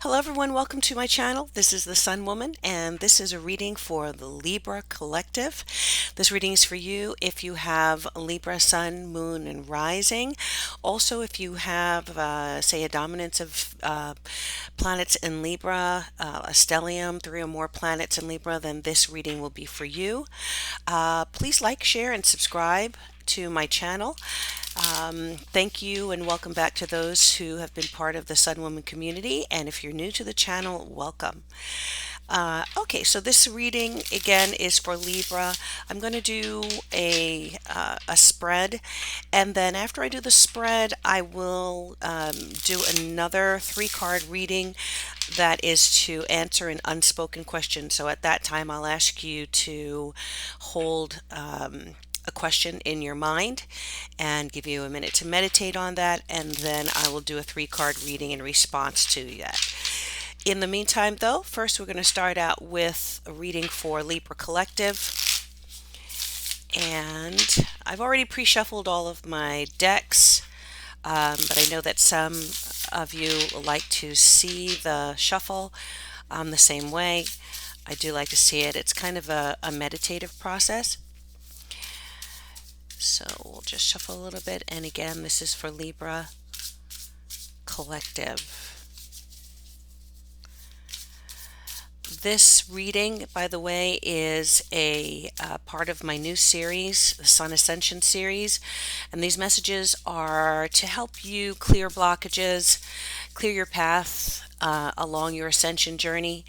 Hello everyone, welcome to my channel. This is the Sun Woman and this is a reading for the Libra collective. This reading is for you if you have Libra, Sun, Moon, and Rising. Also, if you have, say, a dominance of planets in Libra, a stellium, three or more planets in Libra, then this reading will be for you. Please like, share, and subscribe to my channel. Thank you and welcome back to those who have been part of the Sun Woman community. And if you're new to the channel, welcome. Okay, so this reading again is for Libra. I'm going to do a spread, and then after I do the spread, I will do another three-card reading that is to answer an unspoken question. So at that time, I'll ask you to hold a question in your mind and give you a minute to meditate on that, and then I will do a three-card reading in response to that. In the meantime, though, first we're going to start out with a reading for Libra Collective. And I've already pre-shuffled all of my decks, but I know that some of you like to see the shuffle the same way. I do like to see it. It's kind of a meditative process. So we'll just shuffle a little bit. And again, this is for Libra Collective. This reading, by the way, is a part of my new series, the Sun Ascension Series. And these messages are to help you clear blockages, clear your path along your ascension journey,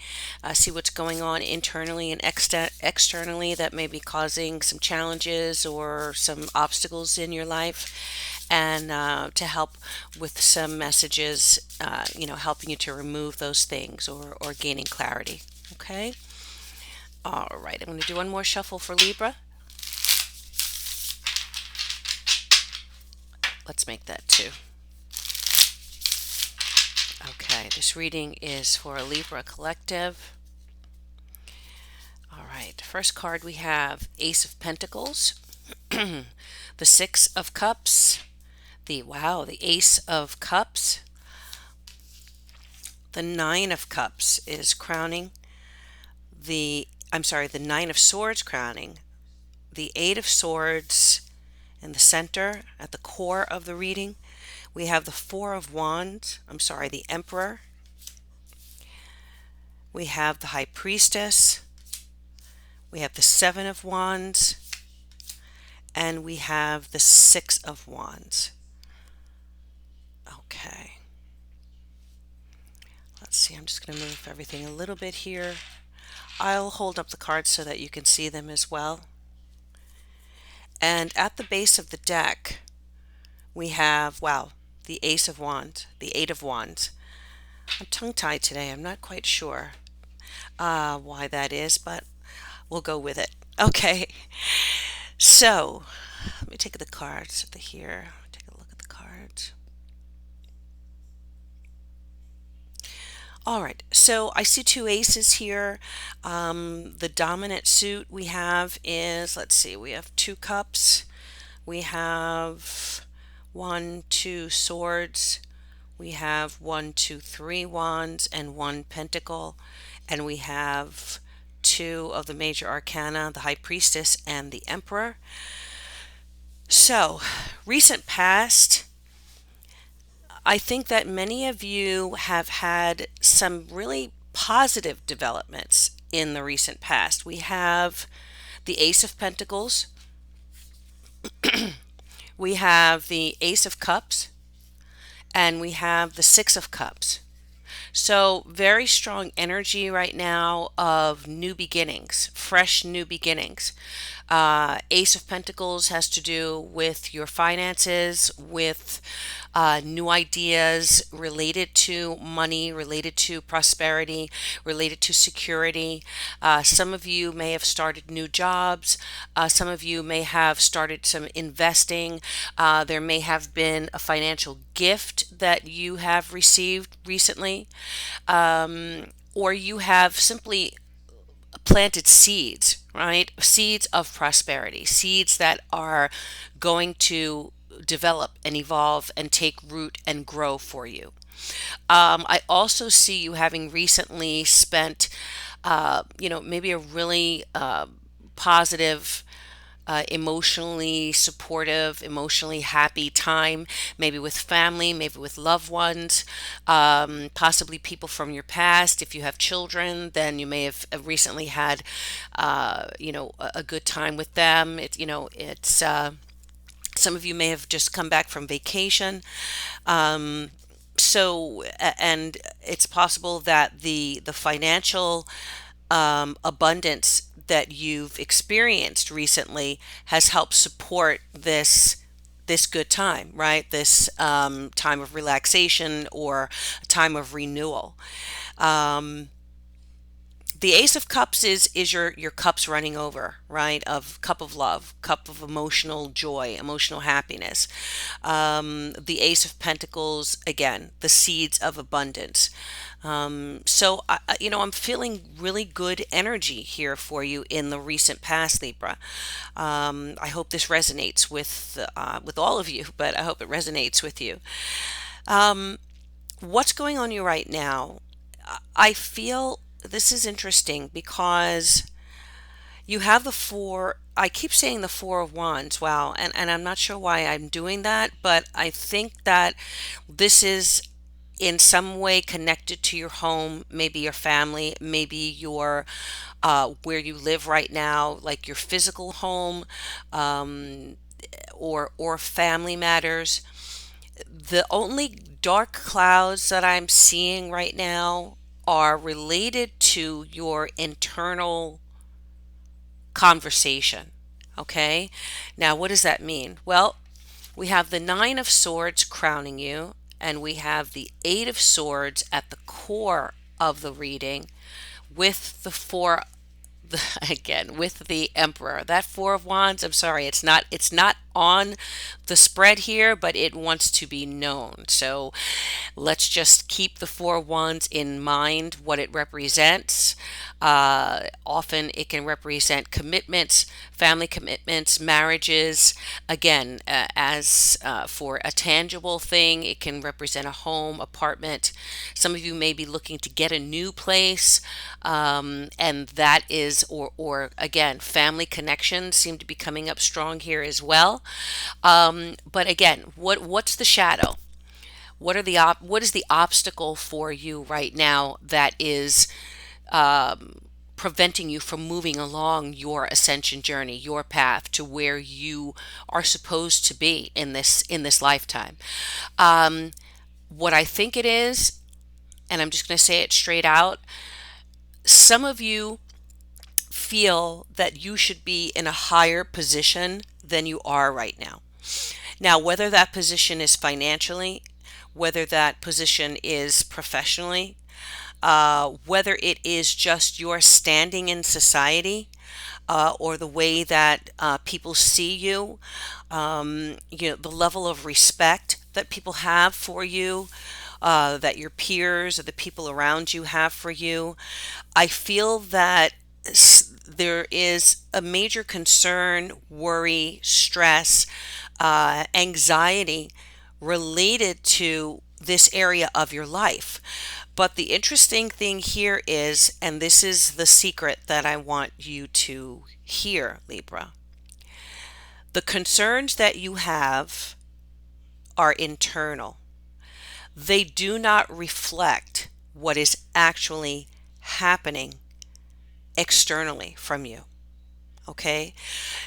see what's going on internally and externally that may be causing some challenges or some obstacles in your life, and to help with some messages, helping you to remove those things or gaining clarity. Okay? All right, I'm going to do one more shuffle for Libra. Let's make that two. Okay, this reading is for a Libra Collective. All right, first card we have Ace of Pentacles, the Six of Cups, the Ace of Cups, the Nine of Cups is crowning, the Nine of Swords crowning, the Eight of Swords in the center at the core of the reading. We have the Four of Wands, the Emperor. We have the High Priestess. We have the Seven of Wands. And we have the Six of Wands. Okay. Let's see, I'm just going to move everything a little bit here. I'll hold up the cards so that you can see them as well. And at the base of the deck, we have, the Ace of Wands, the Eight of Wands. I'm tongue-tied today. I'm not quite sure why that is, but we'll go with it. Okay. So, let me take the cards here. Take a look at the cards. All right, so I see two aces here. The dominant suit we have is, let's see, we have two cups. We have 1, 2 swords. We have 1, 2, 3 wands and 1 pentacle. And we have 2 of the major arcana, the High Priestess and the Emperor. So, recent past, I think that many of you have had some really positive developments in the recent past. We have the Ace of Pentacles. We have the Ace of Cups. And we have the Six of Cups. So very strong energy right now of new beginnings, fresh new beginnings. Ace of Pentacles has to do with your finances, with new ideas related to money, related to prosperity, related to security. Some of you may have started new jobs. Some of you may have started some investing. There may have been a financial gift that you have received recently, or you have simply planted seeds, right? Seeds of prosperity, seeds that are going to develop and evolve and take root and grow for you. I also see you having recently spent, maybe a really positive, emotionally supportive, emotionally happy time, maybe with family, maybe with loved ones, possibly people from your past. If you have children, then you may have recently had, a good time with them. It's some of you may have just come back from vacation. Um, and it's possible that the financial abundance that you've experienced recently has helped support this good time, right? This time of relaxation or a time of renewal. Um, the Ace of Cups is your cups running over, right? Of cup of love, cup of emotional joy, emotional happiness. The Ace of Pentacles, again, the seeds of abundance. I'm feeling really good energy here for you in the recent past, Libra. I hope this resonates with all of you, but I hope it resonates with you. What's going on you right now? I feel this is interesting because you have the four. I keep saying the Four of Wands. Wow. And I'm not sure why I'm doing that, but I think that this is in some way connected to your home, maybe your family, maybe your where you live right now, like your physical home, um, or family matters. The only dark clouds that I'm seeing right now are related to your internal conversation. Okay. Now, what does that mean? Well, we have the Nine of Swords crowning you, and we have the Eight of Swords at the core of the reading with the four again with the Emperor. That Four of Wands, I'm sorry, it's not on the spread here, but it wants to be known. So let's just keep the Four of Wands in mind, what it represents. Often it can represent commitments, family commitments, marriages. Again, as for a tangible thing, it can represent a home, apartment. Some of you may be looking to get a new place, and that is, or again, family connections seem to be coming up strong here as well. But again, what's the shadow? What is the obstacle for you right now that is preventing you from moving along your ascension journey, your path to where you are supposed to be in this lifetime? Um, what I think it is, and I'm just going to say it straight out, some of you feel that you should be in a higher position than you are right now. Now, whether that position is financially, whether that position is professionally, whether it is just your standing in society, or the way that people see you, the level of respect that people have for you, that your peers or the people around you have for you. I feel that there is a major concern, worry, stress, anxiety related to this area of your life. But the interesting thing here is, and this is the secret that I want you to hear, Libra, the concerns that you have are internal. They do not reflect what is actually happening externally from you. Okay?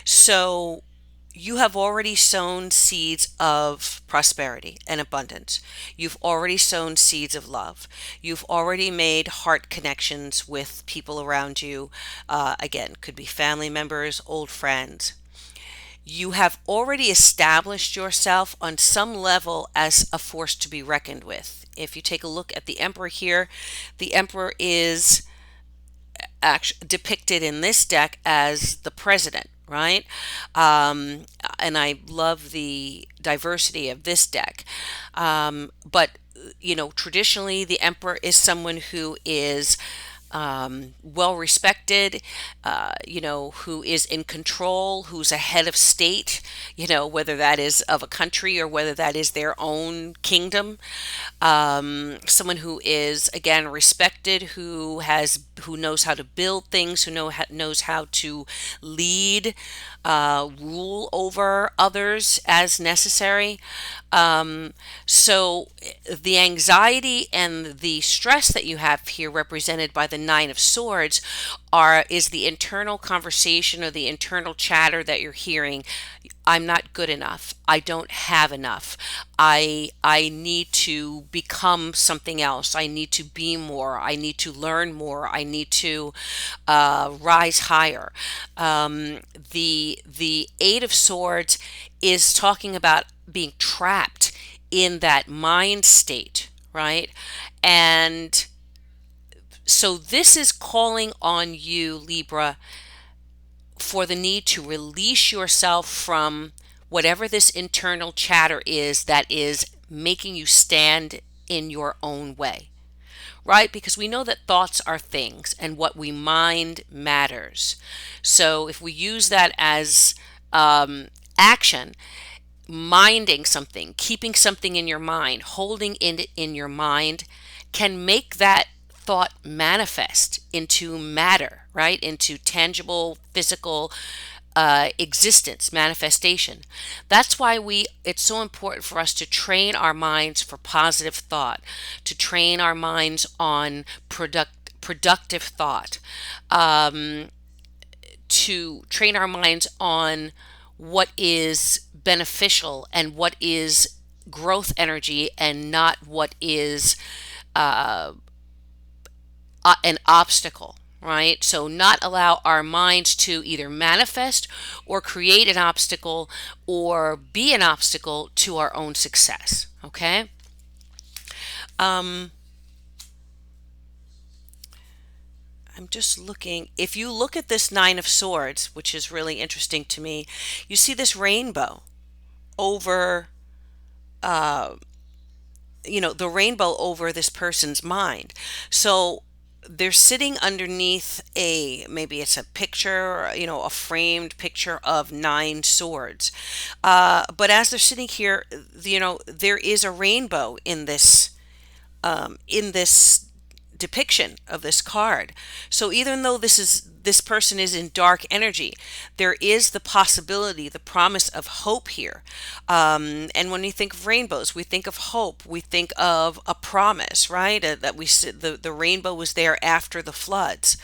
So you have already sown seeds of prosperity and abundance. You've already sown seeds of love. You've already made heart connections with people around you. Again, could be family members, old friends. You have already established yourself on some level as a force to be reckoned with. If you take a look at the Emperor here, the Emperor is depicted in this deck as the president, right? And I love the diversity of this deck. But traditionally, the Emperor is someone who is well respected, who is in control, who's a head of state, whether that is of a country or whether that is their own kingdom. Someone who is, again, respected, who knows how to build things, knows how to lead, rule over others as necessary. So the anxiety and the stress that you have here, represented by the Nine of Swords, is the internal conversation or the internal chatter that you're hearing. I'm not good enough. I don't have enough. I need to become something else. I need to be more. I need to learn more. I need to rise higher. The Eight of Swords is talking about being trapped in that mind state, right? And so this is calling on you, Libra, for the need to release yourself from whatever this internal chatter is that is making you stand in your own way, right? Because we know that thoughts are things and what we mind matters. So if we use that as action, minding something, keeping something in your mind, holding it in your mind, can make that thought manifest into matter, right? Into tangible, physical existence, manifestation. That's why it's so important for us to train our minds for positive thought, to train our minds on productive thought, to train our minds on what is beneficial and what is growth energy and not what is an obstacle, right? So not allow our minds to either manifest or create an obstacle or be an obstacle to our own success, okay? I'm just looking. If you look at this Nine of Swords, which is really interesting to me, you see this rainbow over, the rainbow over this person's mind. So they're sitting underneath maybe it's a picture, a framed picture of nine swords. But as they're sitting here, there is a rainbow in this depiction of this card. So even though this person is in dark energy, there is the possibility, the promise of hope here. And when we think of rainbows, we think of hope. We think of a promise, right? That the rainbow was there after the floods,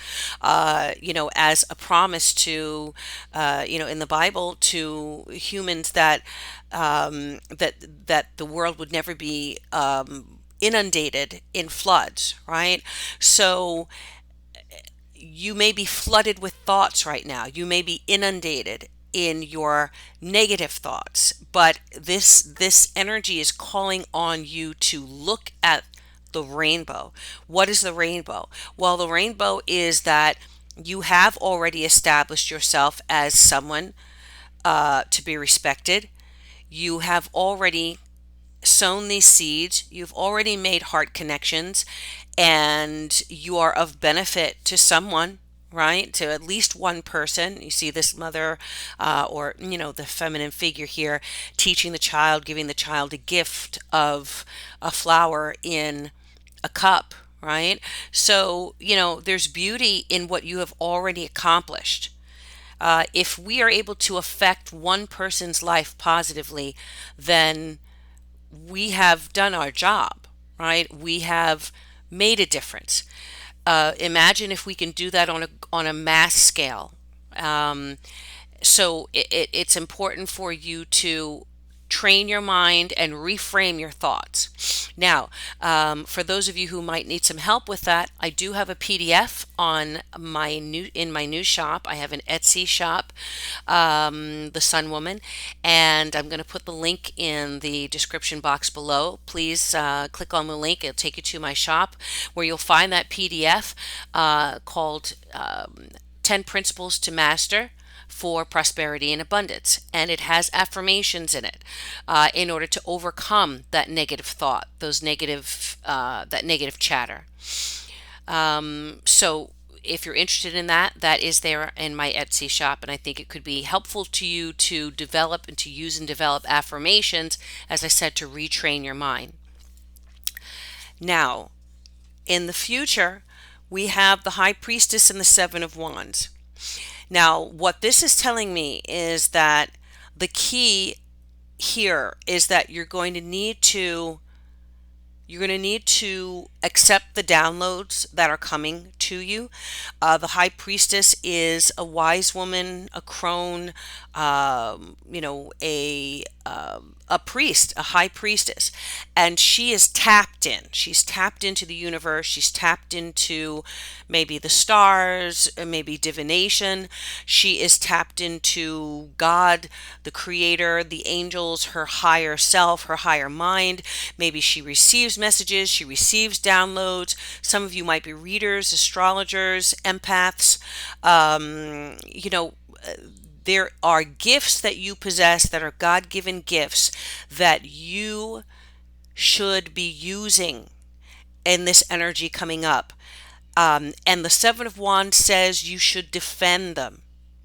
as a promise to, in the Bible, to humans that that the world would never be inundated in floods, right? So you may be flooded with thoughts right now. You may be inundated in your negative thoughts, but this energy is calling on you to look at the rainbow. What is the rainbow? Well, the rainbow is that you have already established yourself as someone to be respected. You have already sown these seeds, you've already made heart connections, and you are of benefit to someone, right? To at least one person. You see this mother, or the feminine figure here, teaching the child, giving the child a gift of a flower in a cup, right? So there's beauty in what you have already accomplished. If we are able to affect one person's life positively, then we have done our job, right? We have made a difference. Imagine if we can do that on a mass scale. So it's important for you to train your mind and reframe your thoughts. Now, for those of you who might need some help with that, I do have a PDF in my new shop. I have an Etsy shop, the Sun Woman, and I'm going to put the link in the description box below. Please click on the link. It'll take you to my shop where you'll find that PDF called 10 Principles to Master for Prosperity and Abundance, and it has affirmations in it in order to overcome that negative thought, that negative chatter. So if you're interested in that, that is there in my Etsy shop, and I think it could be helpful to you to develop and to use and develop affirmations, as I said, to retrain your mind. Now, in the future, we have the High Priestess and the Seven of Wands. Now, what this is telling me is that the key here is that you're going to need to accept the downloads that are coming to you. The High Priestess is a wise woman, a crone, a priest, a high priestess, and she is tapped in. She's tapped into the universe. She's tapped into maybe the stars, maybe divination. She is tapped into God, the creator, the angels, her higher self, her higher mind. Maybe she receives messages, she receives downloads. Some of you might be readers, astrologers, empaths. There are gifts that you possess that are God-given gifts that you should be using in this energy coming up. And the Seven of Wands says you should defend them,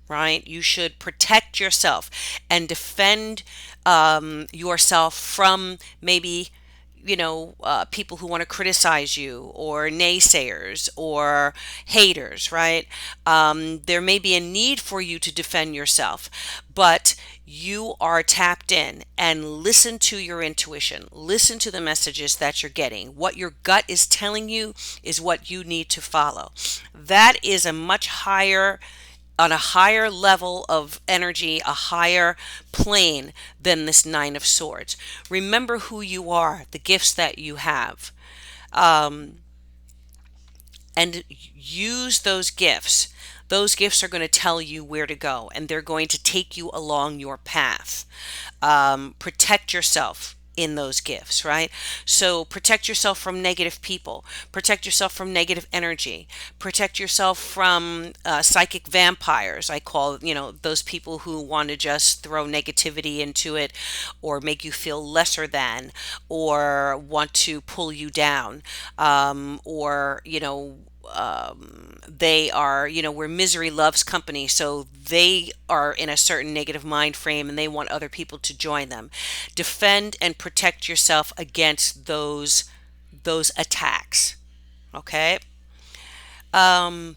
right? You should protect yourself and defend yourself from maybe people who want to criticize you, or naysayers, or haters, right? There may be a need for you to defend yourself, but you are tapped in, and listen to your intuition. Listen to the messages that you're getting. What your gut is telling you is what you need to follow. That is on a higher level of energy, a higher plane than this Nine of Swords. Remember who you are, the gifts that you have, and use those gifts. Those gifts are going to tell you where to go, and they're going to take you along your path. Protect yourself in those gifts, right? So protect yourself from negative people, protect yourself from negative energy, protect yourself from psychic vampires. I call, those people who want to just throw negativity into it, or make you feel lesser than, or want to pull you down, or they are, where misery loves company. So they are in a certain negative mind frame, and they want other people to join them. Defend and protect yourself against those attacks. Okay. The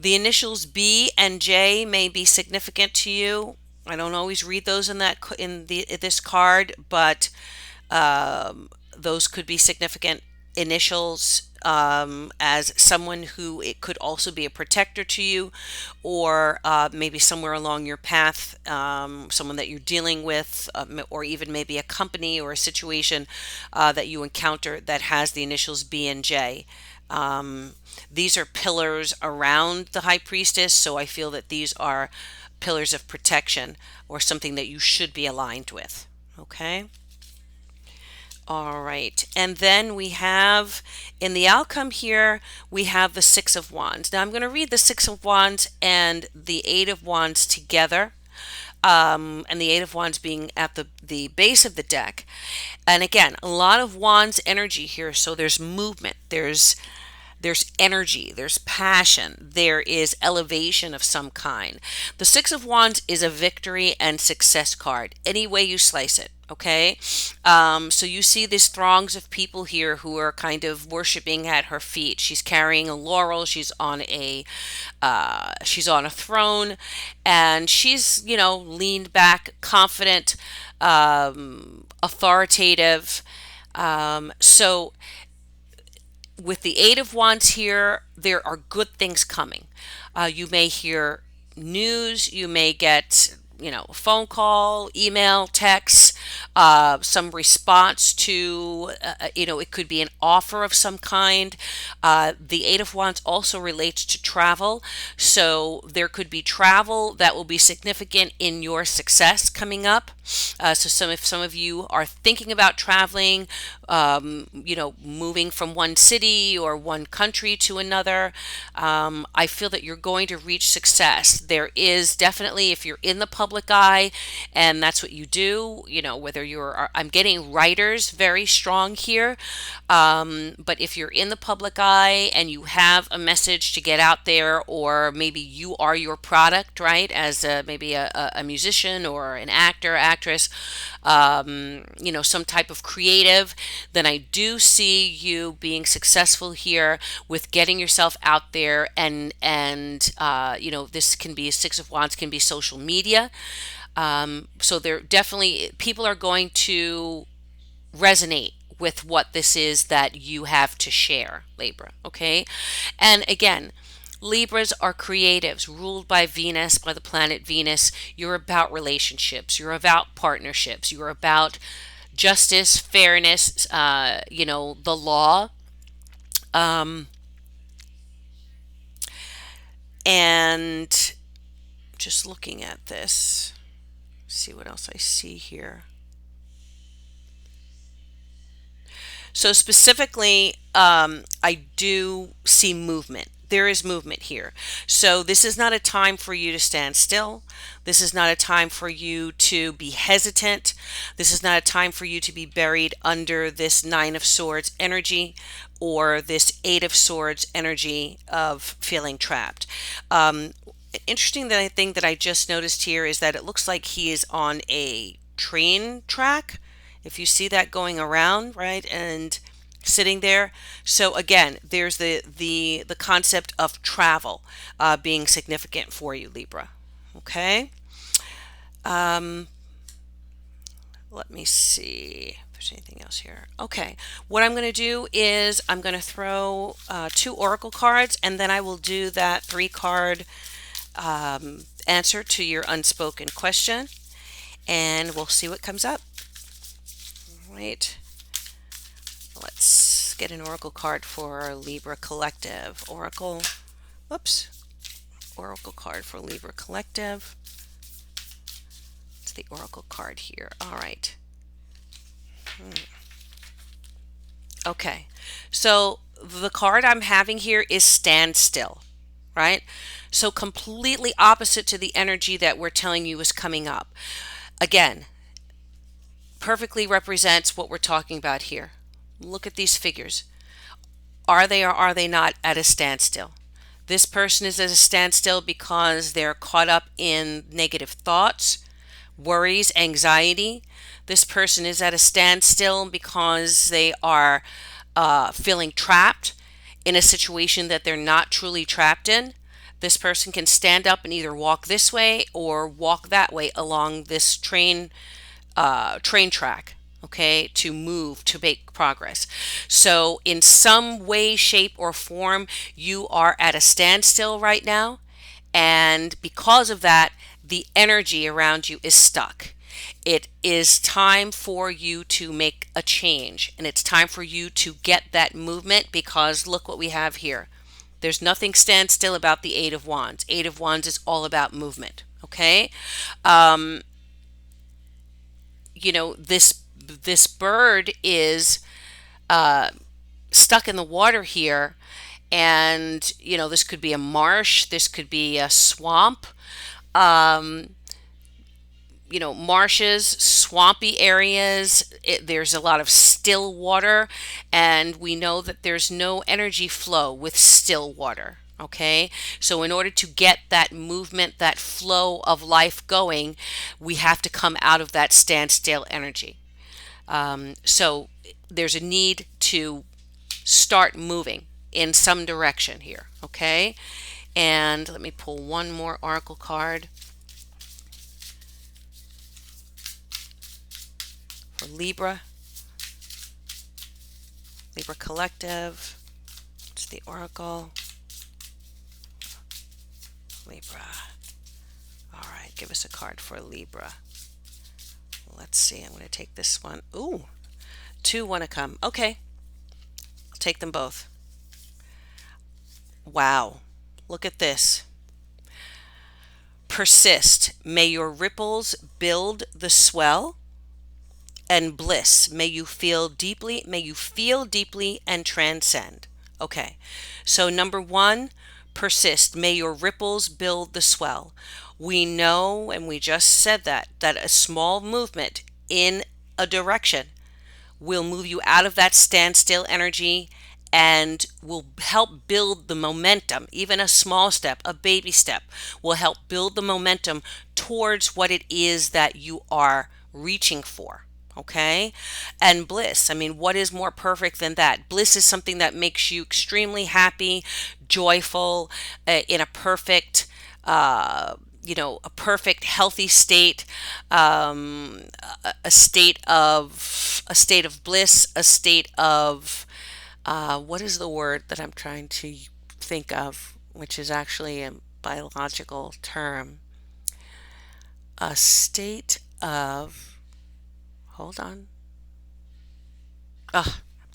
initials B and J may be significant to you. I don't always read those in this card, but those could be significant initials, as someone who it could also be a protector to you, or maybe somewhere along your path, someone that you're dealing with, or even maybe a company or a situation that you encounter that has the initials B and J. These are pillars around the High Priestess, so I feel that these are pillars of protection, or something that you should be aligned with. Okay. All right, and then we have, in the outcome here, we have the Six of Wands. Now I'm going to read the Six of Wands and the Eight of Wands together, and the Eight of Wands being at the base of the deck. And again, a lot of Wands energy here, so there's movement, there's energy, there's passion, there is elevation of some kind. The Six of Wands is a victory and success card, any way you slice it. Okay, so you see these throngs of people here who are kind of worshiping at her feet. She's carrying a laurel. She's on a throne, and she's leaned back, confident, authoritative. So with the Eight of Wands here, there are good things coming. You may hear news. You may get a phone call, email, text, some response to, it could be an offer of some kind. The Eight of Wands also relates to travel. So there could be travel that will be significant in your success coming up. If some of you are thinking about traveling, moving from one city or one country to another, I feel that you're going to reach success. There is definitely, if you're in the public eye and that's what you do, whether I'm getting writers very strong here. But if you're in the public eye and you have a message to get out there, or maybe you are your product, right? As maybe a musician or an actor, actress, some type of creative, then I do see you being successful here with getting yourself out there. And this can be Six of Wands, can be social media. So there definitely people are going to resonate with what this is that you have to share, Libra. Okay. And again, Libras are creatives ruled by Venus, by the planet Venus. You're about relationships. You're about partnerships. You're about justice, fairness, the law. And just looking at this, see what else I see here. So specifically, I do see movement. There is movement here. So this is not a time for you to stand still. This is not a time for you to be hesitant. This is not a time for you to be buried under this Nine of Swords energy or this Eight of Swords energy of feeling trapped. Interesting thing that I just noticed here is that it looks like he is on a train track. If you see that going around, right, and sitting there. So again, there's the concept of travel being significant for you, Libra. Okay. Let me see if there's anything else here. Okay. What I'm going to do is I'm going to throw 2 oracle cards, and then I will do that 3-card answer to your unspoken question, and we'll see what comes up. Right. Let's get an oracle card for Libra Collective. Oracle card for Libra Collective. It's the oracle card here. All right. Okay. So the card I'm having here is stand still, right? So completely opposite to the energy that we're telling you is coming up. Again, perfectly represents what we're talking about here. Look at these figures. Are they or are they not at a standstill? This person is at a standstill because they're caught up in negative thoughts, worries, anxiety. This person is at a standstill because they are feeling trapped in a situation that they're not truly trapped in. This person can stand up and either walk this way or walk that way along this train track, okay, to move, to make progress. So in some way, shape, or form, you are at a standstill right now. And because of that, the energy around you is stuck. It is time for you to make a change, and it's time for you to get that movement, because look what we have here. There's nothing standstill about the Eight of Wands. Eight of Wands is all about movement, okay? This bird is stuck in the water here, and this could be a marsh, this could be a swamp. Marshes, swampy areas, there's a lot of still water, and we know that there's no energy flow with still water. Okay, so in order to get that movement, that flow of life going, we have to come out of that standstill energy. So there's a need to start moving in some direction here. Okay, and let me pull one more oracle card for Libra Collective. It's the oracle. Libra. All right, give us a card for Libra. Let's see. I'm going to take this one. Ooh, 2 want to come. Okay, I'll take them both. Wow, look at this. Persist. May your ripples build the swell and bliss. May you feel deeply. May you feel deeply and transcend. Okay, so number 1. Persist. May your ripples build the swell. We know, and we just said that a small movement in a direction, will move you out of that standstill energy and will help build the momentum. Even a small step, a baby step, will help build the momentum towards what it is that you are reaching for. Okay. And bliss, I mean, what is more perfect than that? Bliss is something that makes you extremely happy, joyful, in a perfect, a perfect healthy state, a state of bliss, a state of what is the word that I'm trying to think of, which is actually a biological term? A state of, hold on. I'm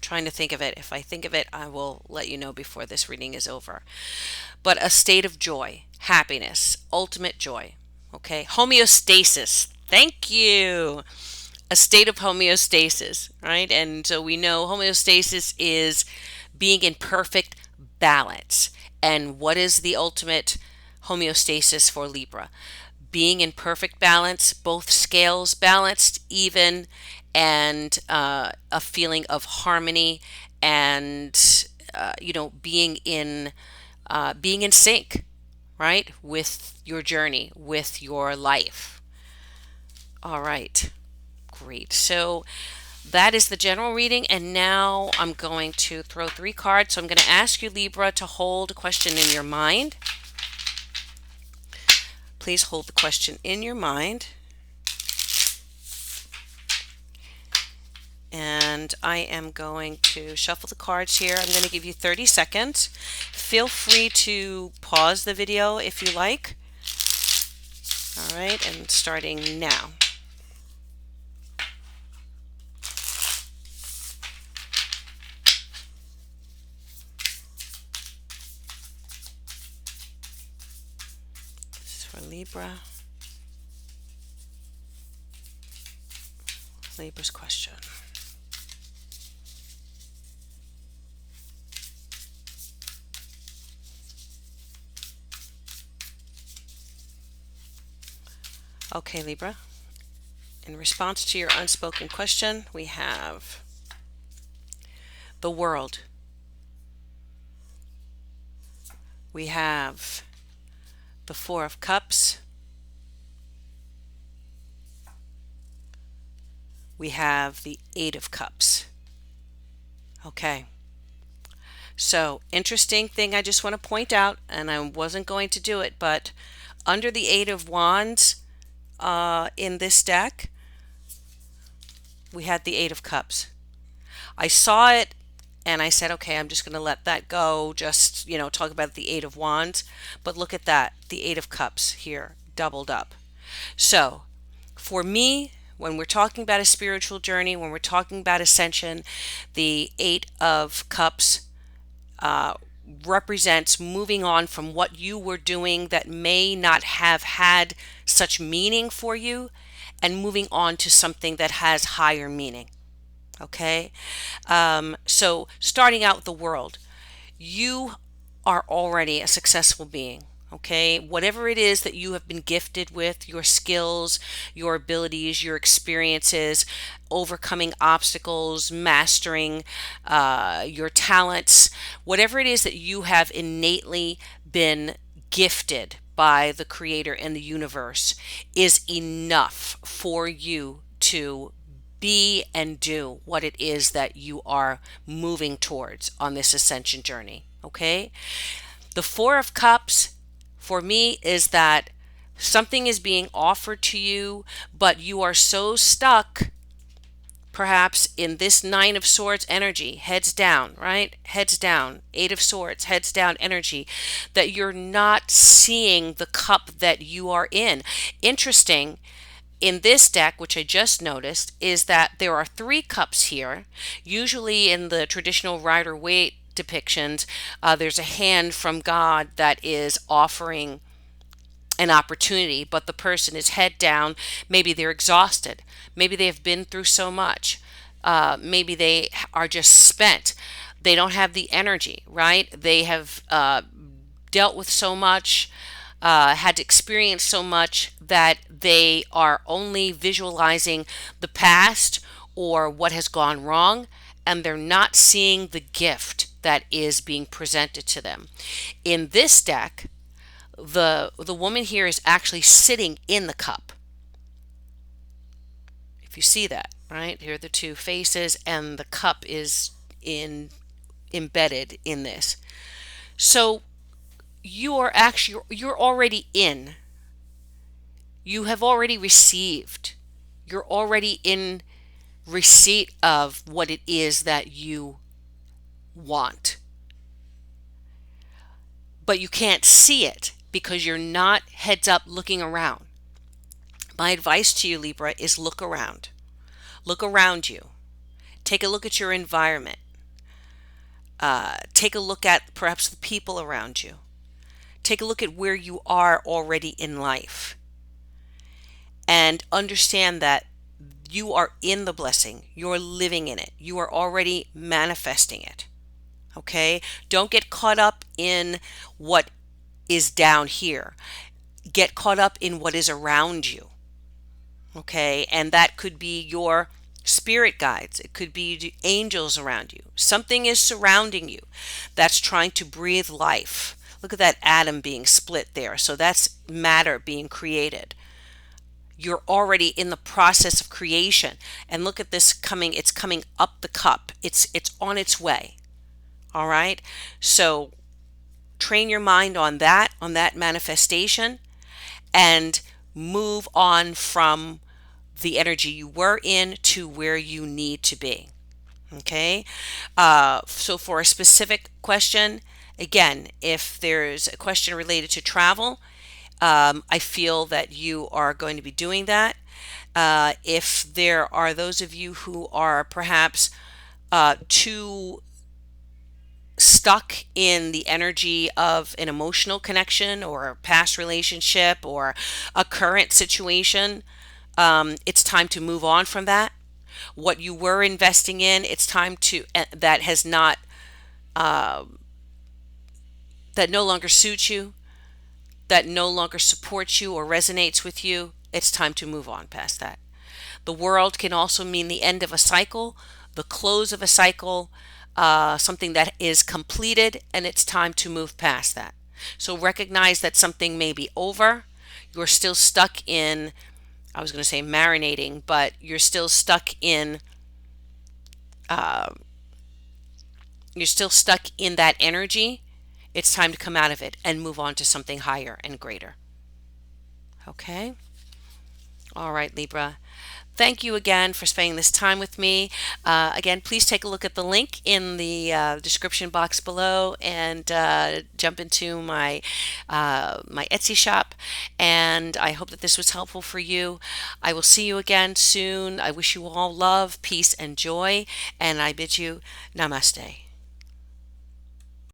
trying to think of it. If I think of it, I will let you know before this reading is over. But a state of joy, happiness, ultimate joy. Okay. Homeostasis. Thank you. A state of homeostasis, right? And so we know homeostasis is being in perfect balance. And what is the ultimate homeostasis for Libra? Being in perfect balance, both scales balanced, even, and a feeling of harmony, and being in sync, right, with your journey, with your life. All right, great. So that is the general reading, and now I'm going to throw 3 cards. So I'm going to ask you, Libra, to hold a question in your mind. Please hold the question in your mind. And I am going to shuffle the cards here. I'm going to give you 30 seconds. Feel free to pause the video if you like. All right, and starting now. This is for Libra. Libra's question. Okay, Libra. In response to your unspoken question, we have the world. We have the 4 of Cups. We have the 8 of Cups. Okay. So, interesting thing I just want to point out, and I wasn't going to do it, but under the 8 of Wands in this deck, we had the 8 of Cups. I saw it and I said, okay, I'm just going to let that go. Just, talk about the 8 of Wands. But look at that, the 8 of Cups here, doubled up. So, for me, when we're talking about a spiritual journey, when we're talking about ascension, the 8 of Cups represents moving on from what you were doing that may not have had such meaning for you, and moving on to something that has higher meaning. Okay? So starting out with the world, you are already a successful being. Okay, whatever it is that you have been gifted with, your skills, your abilities, your experiences, overcoming obstacles, mastering your talents, whatever it is that you have innately been gifted by the Creator and the universe, is enough for you to be and do what it is that you are moving towards on this ascension journey. Okay, the 4 of Cups for me is that something is being offered to you, but you are so stuck perhaps in this 9 of Swords energy, heads down, right? Heads down, 8 of Swords, heads down energy, that you're not seeing the cup that you are in. Interesting, in this deck, which I just noticed, is that there are 3 cups here. Usually in the traditional Rider-Waite depictions, there's a hand from God that is offering an opportunity, but the person is head down. Maybe they're exhausted. Maybe they have been through so much. Maybe they are just spent. They don't have the energy, right? They have dealt with so much. had experienced so much that they are only visualizing the past or what has gone wrong, and they're not seeing the gift that is being presented to them. In this deck, the woman here is actually sitting in the cup. If you see that, right? Here are the two faces, and the cup is in embedded in this. So you're already in. You have already received. You're already in receipt of what it is that you want. But you can't see it because you're not heads up looking around. My advice to you, Libra, is look around. Look around you. Take a look at your environment. Take a look at perhaps the people around you. Take a look at where you are already in life. And understand that you are in the blessing. You're living in it. You are already manifesting it. Okay? Don't get caught up in what is down here. Get caught up in what is around you. Okay? And that could be your spirit guides. It could be the angels around you. Something is surrounding you that's trying to breathe life. Look at that atom being split there. So that's matter being created. You're already in the process of creation. And look at this coming, it's coming up the cup. It's on its way. All right? So train your mind on that manifestation, and move on from the energy you were in to where you need to be. Okay? So for a specific question, again, if there's a question related to travel, I feel that you are going to be doing that. If there are those of you who are perhaps too stuck in the energy of an emotional connection or a past relationship or a current situation, it's time to move on from that. What you were investing in, it's time to, that has not, that no longer suits you, that no longer supports you or resonates with you, it's time to move on past that. The world can also mean the end of a cycle, the close of a cycle, something that is completed, and it's time to move past that. So recognize that something may be over. You're still stuck in, I was going to say marinating, but you're still stuck in, you're still stuck in that energy. It's time to come out of it and move on to something higher and greater. Okay? All right, Libra. Thank you again for spending this time with me. Again, please take a look at the link in the description box below, and jump into my my Etsy shop. And I hope that this was helpful for you. I will see you again soon. I wish you all love, peace, and joy, and I bid you namaste.